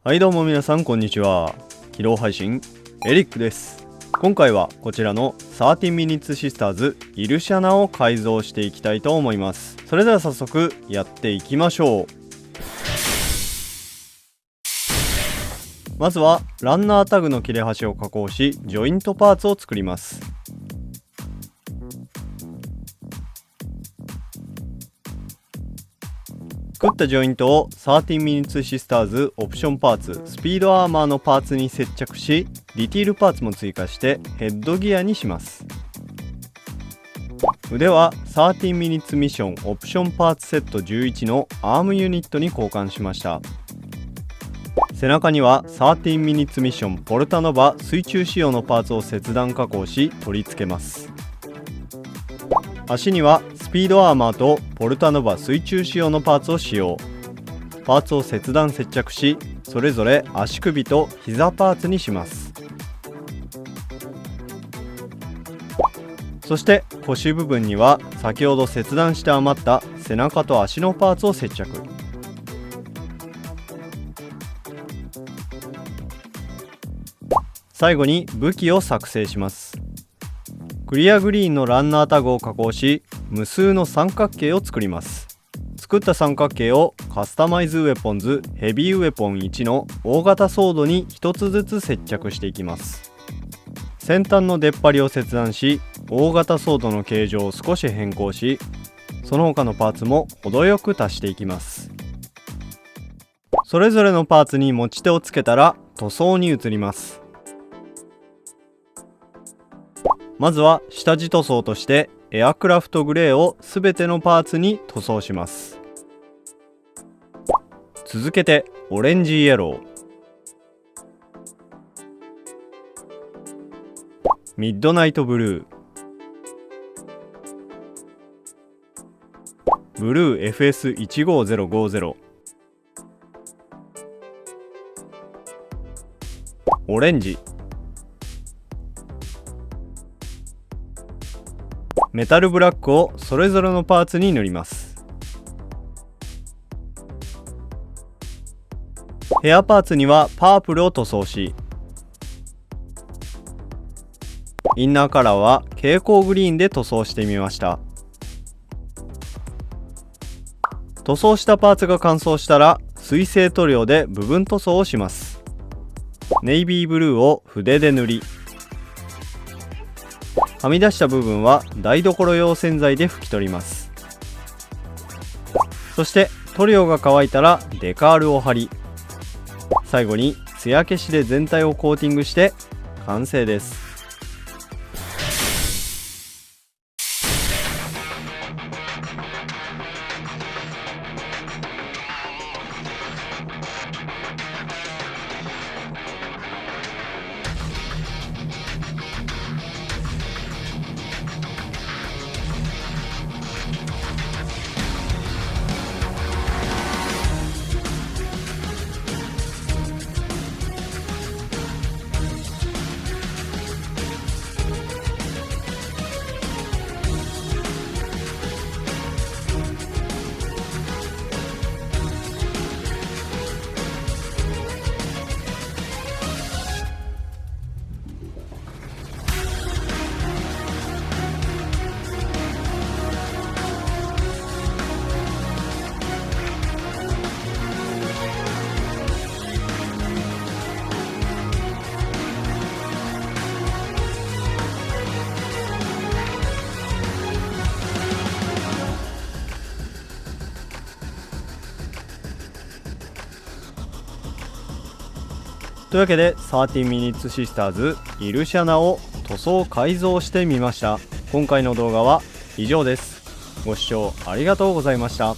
はいどうも皆さんこんにちは。起動配信エリックです。今回はこちらの13 Minutes Sisters イルシャナを改造していきたいと思います。それでは早速やっていきましょう。まずはランナータグの切れ端を加工しジョイントパーツを作ります。作ったジョイントを13 Minutes Sisters オプションパーツスピードアーマーのパーツに接着し、ディティールパーツも追加してヘッドギアにします。腕は13 Minutes ミッションオプションパーツセット11のアームユニットに交換しました。背中には13 Minutes ミッションポルタノバ水中仕様のパーツを切断加工し取り付けます。足にはスピードアーマーとポルタノバ水中仕様のパーツを使用。パーツを切断接着し、それぞれ足首と膝パーツにします。そして腰部分には先ほど切断して余った背中と足のパーツを接着。最後に武器を作成します。クリアグリーンのランナータグを加工し、無数の三角形を作ります。作った三角形をカスタマイズウェポンズヘビーウェポン1の大型ソードに1つずつ接着していきます。先端の出っ張りを切断し、大型ソードの形状を少し変更し、その他のパーツも程よく足していきます。それぞれのパーツに持ち手をつけたら塗装に移ります。まずは下地塗装としてエアクラフトグレーをすべてのパーツに塗装します。続けてオレンジイエロー、ミッドナイトブルー、ブルー FS15050、オレンジ、メタルブラックをそれぞれのパーツに塗ります。ヘアパーツにはパープルを塗装し、インナーカラーは蛍光グリーンで塗装してみました。塗装したパーツが乾燥したら水性塗料で部分塗装をします。ネイビーブルーを筆で塗り、はみ出した部分は台所用洗剤で拭き取ります。そして塗料が乾いたらデカールを貼り、最後に艶消しで全体をコーティングして完成です。というわけで13 Minutes Sisters イルシャナを塗装改造してみました。今回の動画は以上です。ご視聴ありがとうございました。